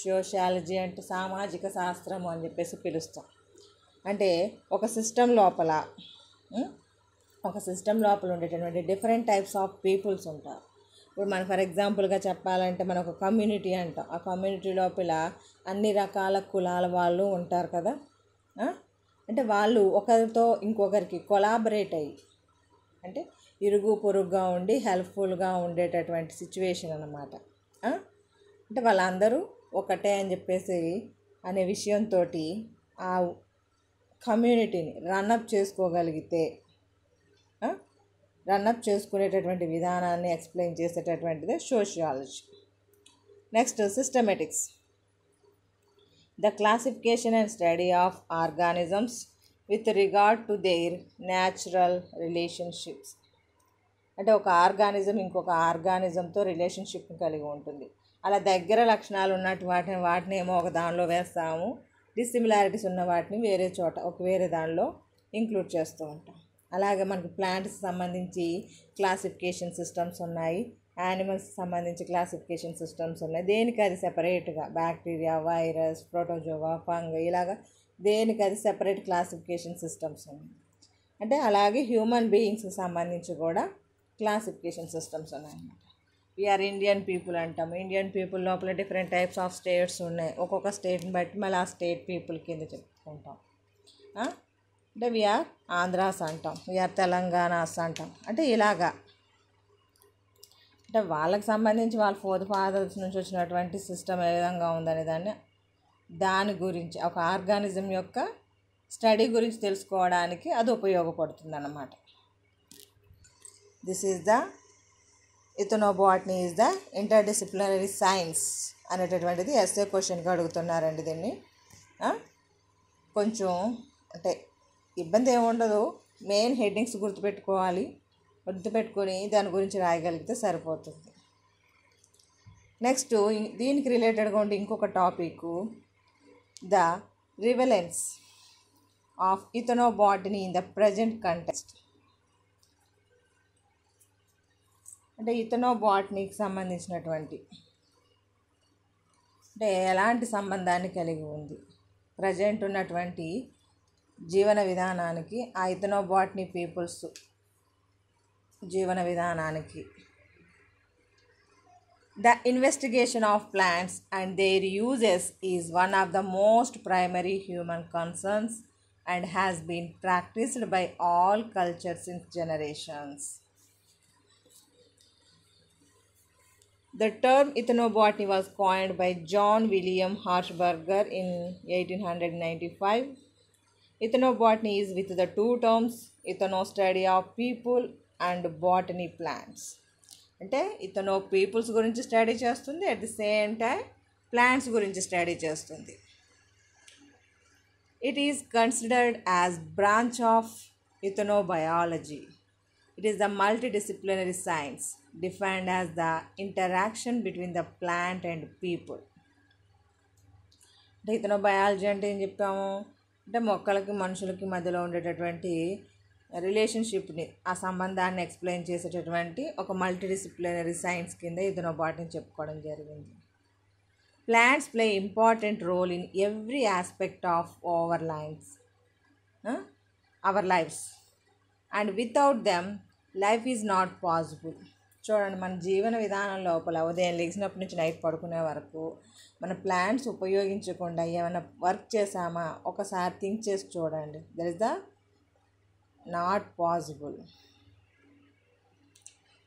Sociology అంటే సామాజిక శాస్త్రం అని చెప్పేసి పిలుస్తాం. అంటే ఒక సిస్టమ్ లోపల ఉండేటటువంటి డిఫరెంట్ టైప్స్ ఆఫ్ పీపుల్స్ ఉంటారు. ఇప్పుడు మనం ఫర్ ఎగ్జాంపుల్గా చెప్పాలంటే మనం ఒక కమ్యూనిటీ అంటాం. ఆ కమ్యూనిటీ లోపల అన్ని రకాల కులాల వాళ్ళు ఉంటారు కదా. అంటే వాళ్ళు ఒకరితో ఇంకొకరికి కొలాబరేట్ అయ్యి, అంటే ఇరుగు పొరుగుగా ఉండి హెల్ప్ఫుల్గా ఉండేటటువంటి సిచ్యువేషన్ అన్నమాట. అంటే వాళ్ళందరూ ఒకటే అని చెప్పేసి అనే విషయంతో ఆ కమ్యూనిటీని రన్అప్ చేసుకోగలిగితే, రన్అప్ చేసుకునేటటువంటి విధానాన్ని ఎక్స్ప్లెయిన్ చేసేటటువంటిదే sociology. Next systematics, the classification and study of organisms with regard to their natural relationships. అంటే ఒక ఆర్గానిజం ఇంకొక ఆర్గానిజంతో రిలేషన్షిప్ కలిగి ఉంటుంది. అలా దగ్గర లక్షణాలు ఉన్నట్టు వాటిని ఏమో ఒక దానిలో వేస్తాము, డిసిమిలారిటీస్ ఉన్న వాటిని వేరే దానిలో ఇంక్లూడ్ చేస్తూ ఉంటాం. అలాగే మనకు ప్లాంట్స్ సంబంధించి క్లాసిఫికేషన్ సిస్టమ్స్ ఉన్నాయి, యానిమల్స్ సంబంధించి క్లాసిఫికేషన్ సిస్టమ్స్ ఉన్నాయి. దేనికి అది సెపరేట్గా బ్యాక్టీరియా, వైరస్, ప్రోటోజోవా, ఫంగై ఇలాగా దేనికి అది సెపరేట్ క్లాసిఫికేషన్ సిస్టమ్స్ ఉన్నాయి. అంటే అలాగే హ్యూమన్ బీయింగ్స్కి సంబంధించి కూడా క్లాసిఫికేషన్ సిస్టమ్స్ ఉన్నాయన్నమాట. వీఆర్ ఇండియన్ పీపుల్ అంటాం. ఇండియన్ పీపుల్ లోపల డిఫరెంట్ టైప్స్ ఆఫ్ స్టేట్స్ ఉన్నాయి. ఒక్కొక్క స్టేట్ని బట్టి మళ్ళీ ఆ స్టేట్ పీపుల్ కింద చెప్పుకుంటాం. అంటే వీఆర్ ఆంధ్రాస్ అంటాం, వీఆర్ తెలంగాణస్ అంటాం. అంటే ఇలాగా అంటే వాళ్ళకి సంబంధించి వాళ్ళ ఫోర్ ఫాదర్స్ నుంచి వచ్చినటువంటి సిస్టమ్ ఏ విధంగా ఉందనే దాని గురించి ఒక ఆర్గానిజం యొక్క స్టడీ గురించి తెలుసుకోవడానికి అది ఉపయోగపడుతుంది అన్నమాట. This is the ethnobotany is the interdisciplinary science అనేటటువంటిది ఎస్ఏ క్వశ్చన్గా అడుగుతున్నారండి. దీన్ని కొంచెం అంటే ఇబ్బంది ఏముండదు, మెయిన్ హెడ్డింగ్స్ గుర్తుపెట్టుకొని దాని గురించి రాయగలిగితే సరిపోతుంది. నెక్స్ట్ దీనికి రిలేటెడ్గా ఉండే ఇంకొక topic, the relevance of ethnobotany in the present context. అంటే ఇథనోబాటనీకి సంబంధించినటువంటి అంటే ఎలాంటి సంబంధాన్ని కలిగి ఉంది ప్రజెంట్ ఉన్నటువంటి జీవన విధానానికి, ఆ ఇథనోబాటనీ పీపుల్స్ జీవన విధానానికి. The investigation of plants and their uses is one of the most primary human concerns and has been practiced by all cultures since generations. The term ethnobotany was coined by John William Harshbarger in 1895. Ethnobotany is with the two terms ethno study of people and botany plants. అంటే ఇతను peoples గురించి study చేస్తుంది, at the same time plants గురించి study చేస్తుంది. It is considered as branch of ethnobiology. It is the multidisciplinary science defined as the interaction between the plant and people. అంటే ethnobiology అంటే ఏం చెప్పాము అంటే మొక్కలకి మనుషులకి మధ్యలో ఉండేటటువంటి రిలేషన్షిప్ని, ఆ సంబంధాన్ని ఎక్స్ప్లెయిన్ చేసేటటువంటి ఒక మల్టీడిసిప్లినరీ సైన్స్ కింద ఇథనోబాటనీ చెప్పుకోవడం జరిగింది. Plants play important role in every aspect of our lifes and without them life is not possible. చూడండి, మన జీవన విధానం లోపల ఉదయం లేచినప్పటి నుంచి నైట్ పడుకునే వరకు మన ప్లాంట్స్ ఉపయోగించకుండా ఏమైనా వర్క్ చేసామా ఒకసారి థింక్ చేసి చూడండి. That is the not possible.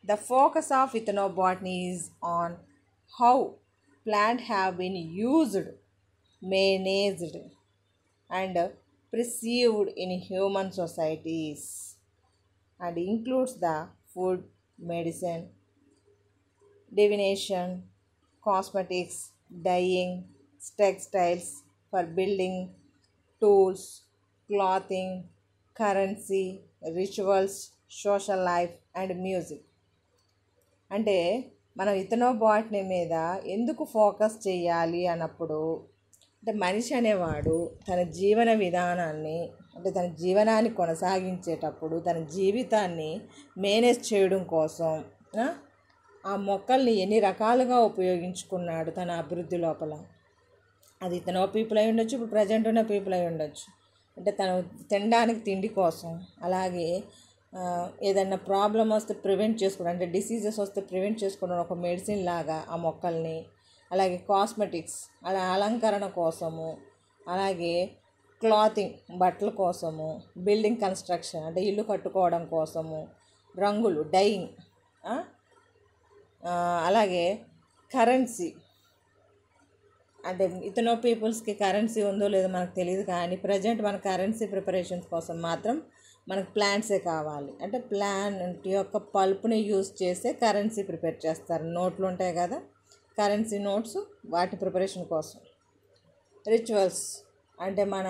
The focus of ethnobotany is on how plants have been used, managed and perceived in human societies and includes the food, medicine, divination, cosmetics, dyeing, textiles for building, tools, clothing, currency, rituals, social life, and music. అంటే మనం ఇథనోబాట్నీ మీద ఎందుకు focus చేయాలి అన్నప్పుడు, అంటే మనిషి అనేవాడు తన జీవన విధానాన్ని, అంటే తన జీవనాన్ని కొనసాగించేటప్పుడు తన జీవితాన్ని మేనేజ్ చేయడం కోసం ఆ మొక్కల్ని ఎన్ని రకాలుగా ఉపయోగించుకున్నాడు తన అభివృద్ధి లోపల. అది ఇతనో పీపుల్ అయి ఉండొచ్చు, ఇప్పుడు ప్రజెంట్ ఉన్న పీపుల్ అయి ఉండొచ్చు. అంటే తను తినడానికి తిండి కోసం, అలాగే ఏదైనా ప్రాబ్లం వస్తే ప్రివెంట్ చేసుకోవడం, అంటే డిసీజెస్ వస్తే ప్రివెంట్ చేసుకోవడం ఒక మెడిసిన్ లాగా ఆ మొక్కల్ని, అలాగే కాస్మెటిక్స్ అలా అలంకరణ కోసము, అలాగే క్లాతింగ్ బట్టల కోసము, బిల్డింగ్ కన్స్ట్రక్షన్ అంటే ఇల్లు కట్టుకోవడం కోసము, రంగులు డైయింగ్, అలాగే కరెన్సీ. అంటే ఇతనో పీపుల్స్కి కరెన్సీ ఉందో లేదో మనకు తెలియదు, కానీ ప్రజెంట్ మన కరెన్సీ ప్రిపరేషన్స్ కోసం మాత్రం మనకు ప్లాంట్సే కావాలి. అంటే ప్లాంట్ యొక్క పల్ప్ని యూజ్ చేసే కరెన్సీ ప్రిపేర్ చేస్తారు. నోట్లు ఉంటాయి కదా, కరెన్సీ నోట్స్, వాటి ప్రిపరేషన్ కోసం. రిచువల్స్ అంటే మన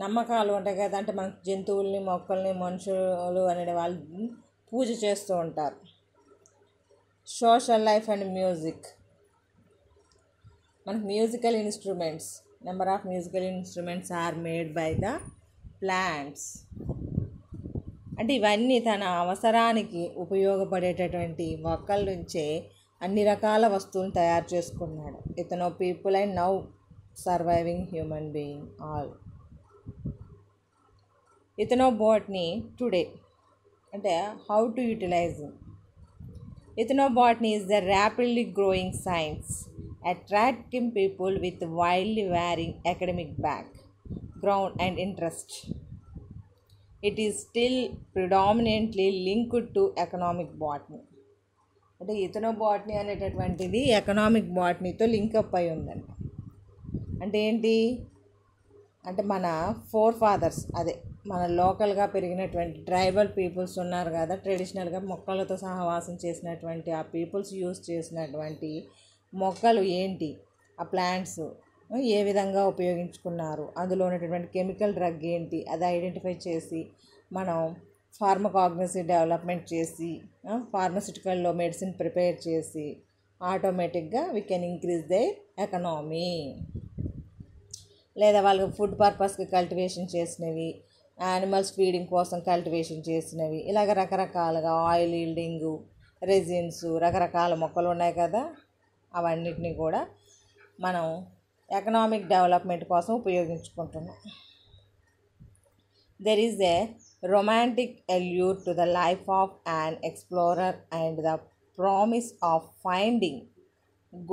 నమ్మకాలు ఉంటాయి కదా, అంటే మన జంతువుల్ని, మొక్కల్ని, మనుషులు అనే వాళ్ళు పూజ చేస్తూ ఉంటారు. సోషల్ లైఫ్ అండ్ మ్యూజిక్, మనకు musical instruments, number of musical instruments are made by the plants. అంటే ఇవన్నీ తన అవసరానికి ఉపయోగపడేటటువంటి మొక్కల నుంచే అన్ని రకాల వస్తువులను తయారు చేసుకున్నాడు. ఇతను people and now surviving human being all. ఇతను బోట్ని టుడే అంటే how to utilise. Ethnobotany is the rapidly growing science, attracting people with widely varying academic background and interest. It is still predominantly linked to economic botany. అంటే ఇథనోబాటనీ అనేటటువంటిది economic బాటనీతో link up అయి ఉందండి. అంటే ఏంటి అంటే మన ఫోర్ ఫాదర్స్, అదే మన లోకల్గా పెరిగినటువంటి ట్రైబల్ పీపుల్స్ ఉన్నారు కదా, ట్రెడిషనల్గా మొక్కలతో సహవాసం చేసినటువంటి ఆ పీపుల్స్ యూజ్ చేసినటువంటి మొక్కలు ఏంటి, ఆ ప్లాంట్స్ ఏ విధంగా ఉపయోగించుకున్నారు, అందులో ఉన్నటువంటి కెమికల్ డ్రగ్ ఏంటి, అది ఐడెంటిఫై చేసి మనం ఫార్మకాగ్నసీ డెవలప్మెంట్ చేసి ఫార్మసిటికల్లో మెడిసిన్ ప్రిపేర్ చేసి ఆటోమేటిక్గా we can increase their economy. లేదా వాళ్ళకి ఫుడ్ పర్పస్కి కల్టివేషన్ చేసినవి, యానిమల్స్ ఫీడింగ్ కోసం కల్టివేషన్ చేసినవి, ఇలాగ రకరకాలుగా ఆయిల్ ఈల్డింగు, రెజిన్స్, రకరకాల మొక్కలు ఉన్నాయి కదా, అవన్నిటినీ కూడా మనం ఎకనామిక్ డెవలప్మెంట్ కోసం ఉపయోగించుకుంటున్నాం. There is a romantic allure to the life of an explorer and the promise of finding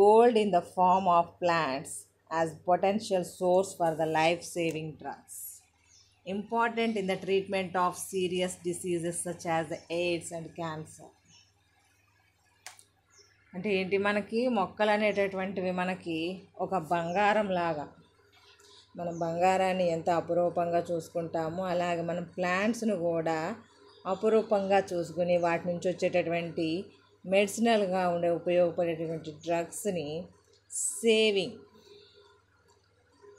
gold in the form of plants as potential source for the life-saving drugs important in the treatment of serious diseases such as AIDS and cancer. అంటే ఏంటి, మనకి మొక్కలు అనేటటువంటివి మనకి ఒక బంగారం లాగా, మనం బంగారాన్ని ఎంత అపురూపంగా చూసుకుంటామో అలాగే మనం ప్లాంట్స్ను కూడా అపురూపంగా చూసుకుని వాటి నుంచి వచ్చేటటువంటి మెడిసినల్గా ఉండే ఉపయోగపడేటటువంటి డ్రగ్స్ని సేవింగ్,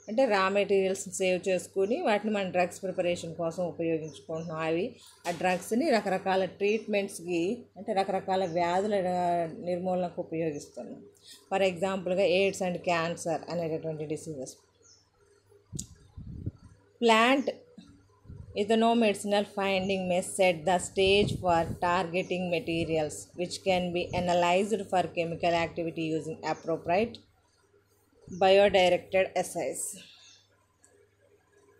అంటే రా మెటీరియల్స్ సేవ్ చేసుకుని వాటిని మనం డ్రగ్స్ ప్రిపరేషన్ కోసం ఉపయోగించుకుంటున్నాం. అవి ఆ డ్రగ్స్ని రకరకాల ట్రీట్మెంట్స్కి, అంటే రకరకాల వ్యాధుల నిర్మూలనకు ఉపయోగిస్తున్నాం. ఫర్ ఎగ్జాంపుల్గా ఎయిడ్స్ అండ్ క్యాన్సర్ అనేటటువంటి diseases. Plant ethnomedicinal finding may set the stage for targeting materials which can be analyzed for chemical activity using appropriate biodirected assays.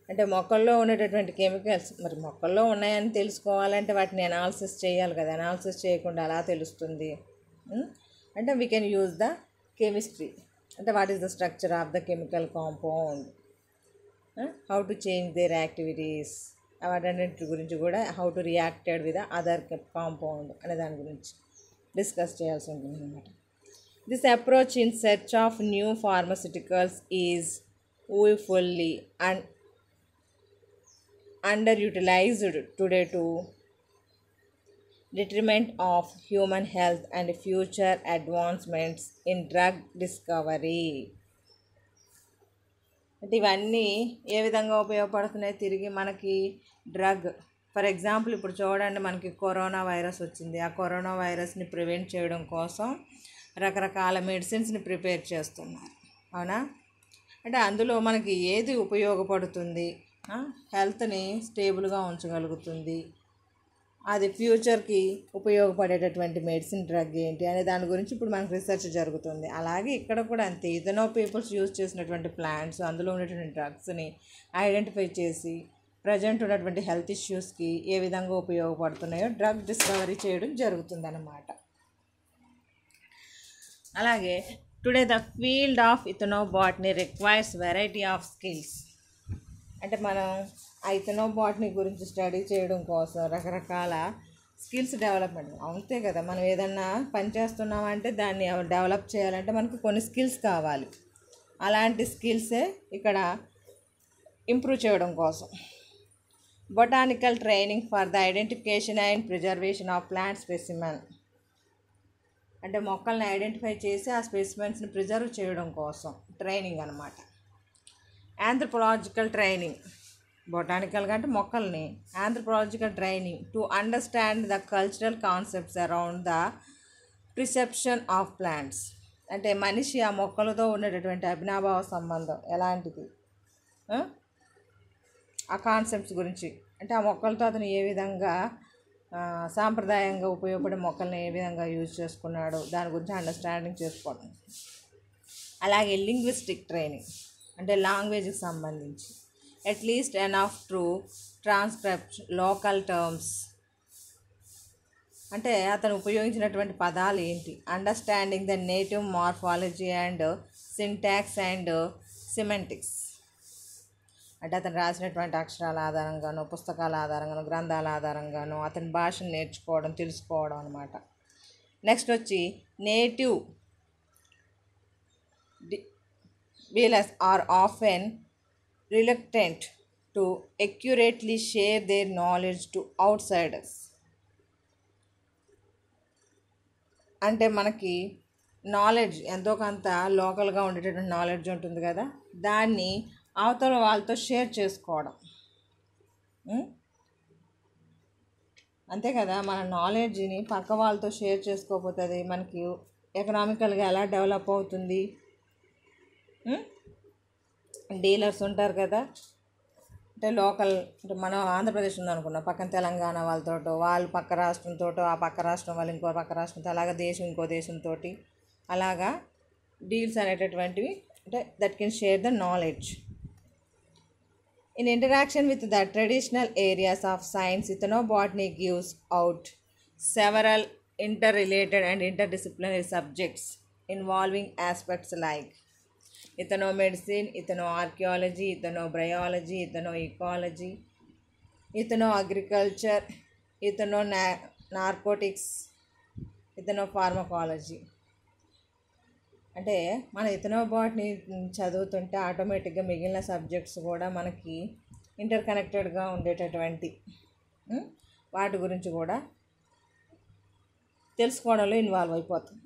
అంటే మొక్కల్లో ఉండేటటువంటి కెమికల్స్, మరి మొక్కల్లో ఉన్నాయని తెలుసుకోవాలంటే వాటిని అనాలిసిస్ చేయాలి కదా, అనాలిసిస్ చేయకుండా అలా తెలుస్తుంది. అంటే we can use the chemistry, అంటే what is the structure of the chemical compound, how to change their activities, వాటన్నిటి గురించి కూడా how to reacted with other compound అనే దాని గురించి డిస్కస్ చేయాల్సి ఉంటుంది అన్నమాట. This approach in search of new pharmaceuticals is woefully underutilized today to detriment of human health and future advancements in drug discovery. అంటే ఇవన్నీ ఏ విధంగా ఉపయోగపడుతున్నాయి తిరిగి మనకి డ్రగ్. ఫర్ ఎగ్జాంపుల్ ఇప్పుడు చూడండి, మనకి కరోనా వైరస్ వచ్చింది. ఆ కరోనా వైరస్ని ప్రివెంట్ చేయడం కోసం రకరకాల మెడిసిన్స్ని ప్రిపేర్ చేస్తున్నారు, అవునా? అంటే అందులో మనకి ఏది ఉపయోగపడుతుంది, హెల్త్ని స్టేబుల్గా ఉంచగలుగుతుంది, అది ఫ్యూచర్కి ఉపయోగపడేటటువంటి మెడిసిన్ డ్రగ్ ఏంటి అనే దాని గురించి ఇప్పుడు మనకు రీసెర్చ్ జరుగుతుంది. అలాగే ఇక్కడ కూడా అంతే, ఇథనో పీపుల్స్ యూజ్ చేసినటువంటి ప్లాంట్స్, అందులో ఉన్నటువంటి డ్రగ్స్ని ఐడెంటిఫై చేసి ప్రజెంట్ ఉన్నటువంటి హెల్త్ ఇష్యూస్కి ఏ విధంగా ఉపయోగపడుతున్నాయో డ్రగ్ డిస్కవరీ చేయడం జరుగుతుంది అన్నమాట. అలాగే today the field of ethnobotany requires variety of skills. అంటే మనం ఆ ఇథనోబాటనీ గురించి స్టడీ చేయడం కోసం రకరకాల స్కిల్స్ డెవలప్మెంట్ అంతే కదా. మనం ఏదన్నా పని చేస్తున్నామంటే దాన్ని డెవలప్ చేయాలంటే మనకు కొన్ని స్కిల్స్ కావాలి. అలాంటి స్కిల్సే ఇక్కడ ఇంప్రూవ్ చేయడం కోసం. Botanical training for the identification and preservation of plant specimen. అంటే మొక్కల్ని ఐడెంటిఫై చేసి ఆ స్పెసిమెన్స్ని ప్రిజర్వ్ చేయడం కోసం ట్రైనింగ్ అనమాట. ఆంథ్రోపోలాజికల్ ట్రైనింగ్, బొటానికల్గా అంటే మొక్కల్ని, anthropological training to understand the cultural concepts around the perception of plants. అంటే మనిషి ఆ మొక్కలతో ఉండేటటువంటి అభినాభావ సంబంధం ఎలాంటిది, ఆ కాన్సెప్ట్స్ గురించి, అంటే ఆ మొక్కలతో అతను ఏ విధంగా సాంప్రదాయంగా ఉపయోగపడే మొక్కల్ని ఏ విధంగా యూజ్ చేసుకున్నాడో దాని గురించి అండర్స్టాండింగ్ చేసుకోవడం. అలాగే లింగ్విస్టిక్ ట్రైనింగ్ అంటే లాంగ్వేజ్కి సంబంధించి at least enough to transcript local terms. అంటే అతను ఉపయోగించినటువంటి పదాలు ఏంటి, understanding the native morphology and syntax and semantics. అంటే అతను రాసినటువంటి అక్షరాల ఆధారంగానో, పుస్తకాల ఆధారంగానో, గ్రంథాల ఆధారంగానో అతని భాషను నేర్చుకోవడం, తెలుసుకోవడం అనమాట. నెక్స్ట్ వచ్చి native dealers are often reluctant to accurately share their knowledge to outsiders. అంటే మనకి నాలెడ్జ్ ఎంతో కొంత లోకల్గా ఉండేటటువంటి నాలెడ్జ్ ఉంటుంది కదా, దాన్ని అవతల వాళ్ళతో షేర్ చేసుకోవడం. అంతే కదా, మన నాలెడ్జ్ని పక్క వాళ్ళతో షేర్ చేసుకోకపోతే అది మనకి ఎకనామికల్గా ఎలా డెవలప్ అవుతుంది. డీలర్స్ ఉంటారు కదా, అంటే లోకల్, అంటే మనం ఆంధ్రప్రదేశ్ ఉందనుకున్నాం, పక్కన తెలంగాణ వాళ్ళతో, వాళ్ళు పక్క రాష్ట్రంతో, ఆ పక్క రాష్ట్రం వాళ్ళు ఇంకో పక్క రాష్ట్రంతో, అలాగా దేశం ఇంకో దేశంతో, అలాగా డీల్స్ అనేటటువంటివి, అంటే that can share the knowledge. In interaction with the traditional areas of science, ethnobotany gives out several interrelated and interdisciplinary subjects involving aspects like ethnomedicine, ethnoarchaeology, ethnobryology, ethnoecology, ethnoagriculture, ethno-narcotics, ethnopharmacology. అంటే మన ఇథనోబాటనీ చదువుతుంటే ఆటోమేటిక్గా మిగిలిన subjects కూడా మనకి inter కనెక్టెడ్గా ఉండేటటువంటి వాటి గురించి కూడా తెలుసుకోవడంలో ఇన్వాల్వ్ అయిపోతాం.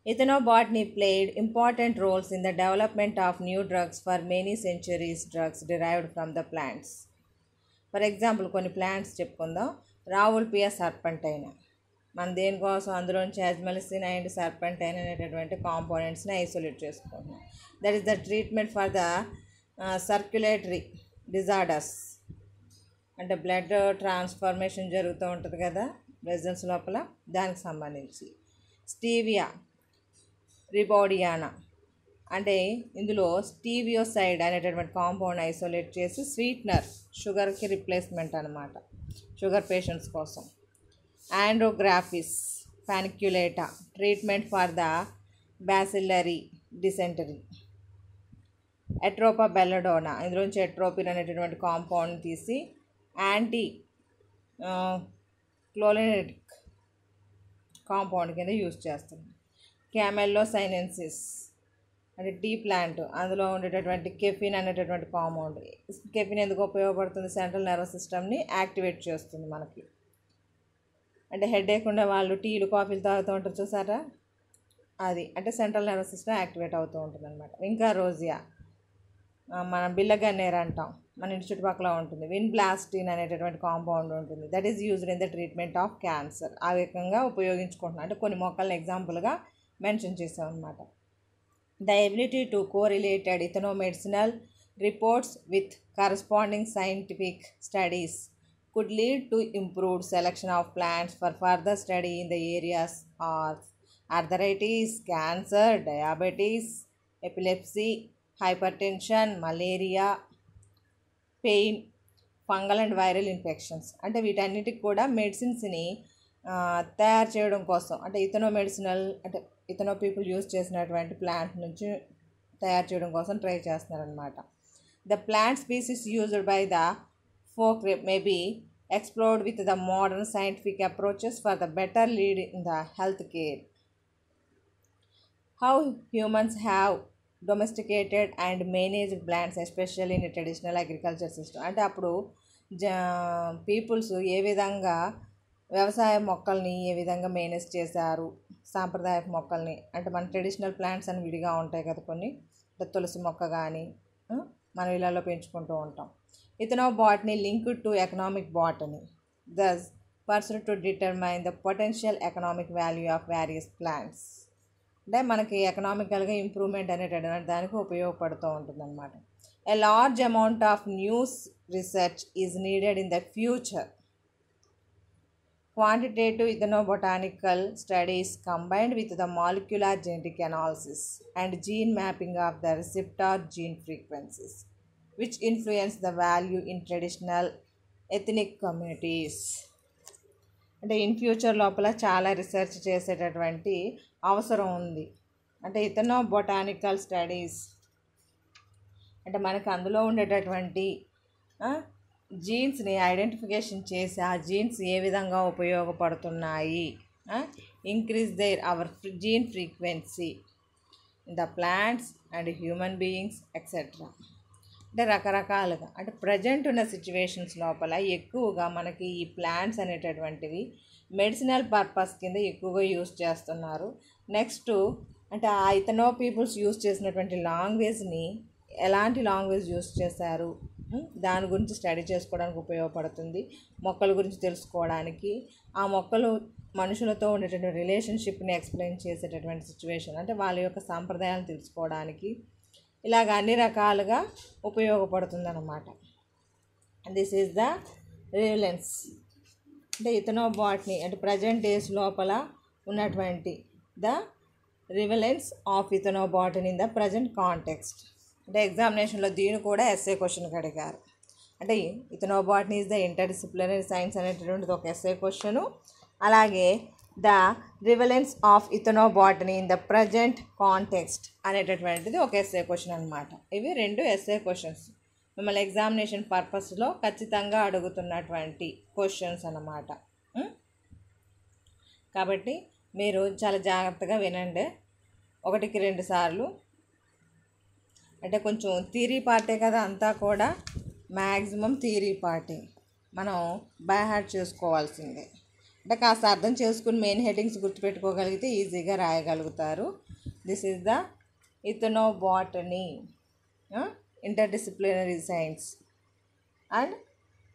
Ethnobotany played important roles in the development of new drugs for many centuries, drugs derived from the plants. For example కొన్ని ప్లాంట్స్ చెప్పుకుందాం. రావుల్పియా సర్పంటైన్, మన దేనికోసం అందులోంచి యాజ్మెలిసిన్ అండ్ సర్పంటైన్ అనేటటువంటి కాంపోనెంట్స్ని ఐసోలేట్ చేసుకుంటున్నాం. That is the treatment for the circulatory disorders. అంటే blood transformation జరుగుతూ ఉంటుంది కదా వెజల్స్ లోపల, దానికి సంబంధించి. స్టీవియా రిబోడియానా, అంటే ఇందులో స్టీవియోసైడ్ అనేటటువంటి కాంపౌండ్ ఐసోలేట్ చేసి స్వీట్నర్, షుగర్కి రిప్లేస్మెంట్ అనమాట, షుగర్ పేషెంట్స్ కోసం. Andrographis paniculata, treatment for the bacillary dysentery. Atropa belladonna, ఇందులోంచి ఎట్రోపిన్ అనేటటువంటి కాంపౌండ్ తీసి యాంటీ క్లోలినెటిక్ కాంపౌండ్ కింద యూజ్ చేస్తుంది. క్యామెల్లో సైనెన్సిస్ అంటే టీ ప్లాంట్, అందులో ఉండేటటువంటి కెఫిన్ అనేటటువంటి కాంపౌండ్. కెఫిన్ ఎందుకు ఉపయోగపడుతుంది, సెంట్రల్ నర్వస్ సిస్టమ్ని యాక్టివేట్ చేస్తుంది మనకి. అంటే హెడేక్ ఉండే వాళ్ళు టీలు కాఫీలు తాగుతూ ఉంటారు చూసారా, అది అంటే సెంట్రల్ నర్వస్ సిస్టమ్ యాక్టివేట్ అవుతూ ఉంటుంది అనమాట. ఇంకా రోజియా మనం బిల్లగన్నేరు అంటాం, మన ఇంటి చుట్టుపక్కల ఉంటుంది. విన్బ్లాస్టిన్ అనేటటువంటి కాంపౌండ్ ఉంటుంది. That is used in the treatment of cancer. ఆ విధంగా ఉపయోగించుకుంటున్నాం. అంటే కొన్ని మొక్కలను ఎగ్జాంపుల్గా మెన్షన్ చేసాం అనమాట. The ability to correlated ethnomedicinal reports with corresponding scientific studies could lead to improved selection of plants for further study in the areas of arthritis, cancer, diabetes, epilepsy, hypertension, malaria, pain, fungal and viral infections. అంటే వీటన్నిటికి కూడా మెడిసిన్స్ని తయారు చేయడం కోసం, అంటే ethno medicinal అంటే ethno people use చేసినటువంటి plant నుంచి తయారు చేయడం కోసం ట్రై చేస్తున్నారనమాట. The plant species used by the folk may be explored with the modern scientific approaches for the better lead in the health care. How humans have domesticated and managed plants especially in traditional agriculture system. అంటే అప్పుడు peoples ఏ విధంగా వ్యవసాయ మొక్కల్ని ఏ విధంగా manage చేశారు, సాంప్రదాయక మొక్కల్ని. అంటే మన ట్రెడిషనల్ ప్లాంట్స్ అని విడిగా ఉంటాయి కదా కొన్ని, తులసి మొక్క కానీ మన ఇళ్ళలో పెంచుకుంటూ ఉంటాం. Ethno botany linked to economic botany, thus person to determine the potential economic value of various plants. అంటే మనకి ఎకనామికల్గా ఇంప్రూవ్మెంట్ అనేటటువంటి దానికి ఉపయోగపడుతూ ఉంటుంది అనమాట. A large amount of news research is needed in the future. Quantitative ethnobotanical studies combined with the molecular genetic analysis and gene mapping of the receptor gene frequencies, which influence the value in traditional ethnic communities. అంటే in future లోపల చాలా research చేసేటటువంటి అవసరం ఉంది. అంటే ఇథనో botanical studies అంటే మనకు అందులో ఉండేటటువంటి జీన్స్ని ఐడెంటిఫికేషన్ చేసి ఆ జీన్స్ ఏ విధంగా ఉపయోగపడుతున్నాయి, increase their our gene frequency in the plants and human beings etcetera. అంటే రకరకాలుగా అంటే ప్రజెంట్ ఉన్న సిచ్యువేషన్స్ లోపల ఎక్కువగా మనకి ఈ ప్లాంట్స్ అనేటటువంటివి మెడిసినల్ పర్పస్ కింద ఎక్కువగా యూస్ చేస్తున్నారు. నెక్స్ట్ అంటే ఆ ఇథనో పీపుల్స్ యూస్ చేసినటువంటి లాంగ్వేజ్ని ఎలాంటి లాంగ్వేజ్ యూస్ చేశారు దాని గురించి స్టడీ చేసుకోవడానికి ఉపయోగపడుతుంది. మొక్కల గురించి తెలుసుకోవడానికి, ఆ మొక్కలు మనుషులతో ఉండేటువంటి రిలేషన్షిప్ని ఎక్స్ప్లెయిన్ చేసేటటువంటి సిచ్యువేషన్, అంటే వాళ్ళ యొక్క సాంప్రదాయాలను తెలుసుకోవడానికి ఇలాగ అన్ని రకాలుగా ఉపయోగపడుతుంది అన్నమాట. This is the relevance. అంటే ఇథనో బాటనీ అంటే ప్రజెంట్ డేస్ లోపల ఉన్నటువంటి the relevance of ethno botany in the present context. అంటే ఎగ్జామినేషన్లో దీన్ని కూడా ఎస్ఏ క్వశ్చన్కి అడిగారు. అంటే ethno botany is the interdisciplinary science అనేటటువంటిది ఒక ఎస్ఏ క్వశ్చను, అలాగే the relevance of ethno botany in the present context అనేటటువంటిది ఒక ఎస్ఏ క్వశ్చన్ అనమాట. ఇవి రెండు ఎస్ఏ క్వశ్చన్స్ మిమ్మల్ని ఎగ్జామినేషన్ పర్పస్లో ఖచ్చితంగా అడుగుతున్నటువంటి క్వశ్చన్స్ అన్నమాట. కాబట్టి మీరు చాలా జాగ్రత్తగా వినండి, 1-2 సార్లు. అంటే కొంచెం థియరీ పార్టే కదా అంతా కూడా, మ్యాక్సిమం థియరీ పార్టే మనం బై హార్ట్ చేసుకోవాల్సిందే. అంటే కాస్త అర్థం చేసుకుని మెయిన్ హెడ్డింగ్స్ గుర్తుపెట్టుకోగలిగితే ఈజీగా రాయగలుగుతారు. This is the ethno botany interdisciplinary science and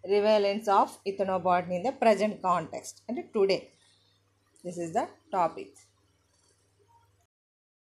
relevance of ethnobotany in the present context and today. This is the topic.